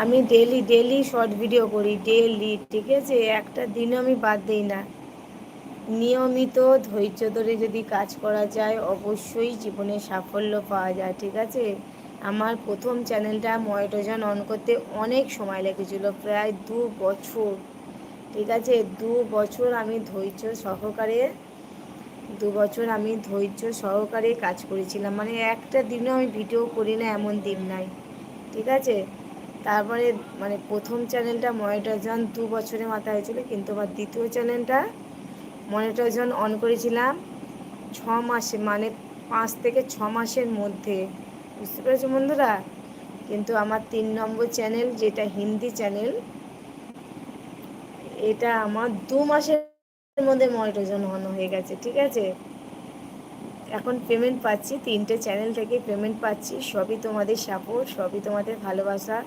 আমি daily daily short video করি, daily, ঠিক আছে? একটা দিনও আমি বাদ দিই না। নিয়মিত ধৈর্য ধরে যদি কাজ করা যায় অবশ্যই জীবনে সাফল্য পাওয়া যায়, ঠিক আছে? আমার প্রথম চ্যানেলটা মনিটাইজেশন অন করতে অনেক সময় লেগেছিল, প্রায় 2 বছর, ঠিক আছে? 2 বছর আমি ধৈর্য সহকারে 2 বছর আমি ধৈর্য সহকারে কাজ করেছিলাম, মানে একটা দিনও আমি ভিডিও করি না এমন দিন নাই, ঠিক আছে? তারপরে মানে প্রথম চ্যানেলটা মনিটাইজেশন 2 বছরের মাথায় হয়েছিল, কিন্তু আমার দ্বিতীয় চ্যানেলটা মনিটাইজেশন অন করেছিলাম 6 মাসে, মানে 5 থেকে 6 মাসের মধ্যে, বুঝতে পেরেছো বন্ধুরা? কিন্তু আমার 3 নম্বর চ্যানেল, যেটা হিন্দি চ্যানেল, এটা আমার 2 মাসের মধ্যে মনিটাইজেশন অন হয়ে গেছে, ঠিক আছে? এখন পেমেন্ট পাচ্ছি, 3টে চ্যানেল থেকে পেমেন্ট পাচ্ছি, সবই তোমাদের সাপোর্ট, সবই তোমাদের ভালোবাসা।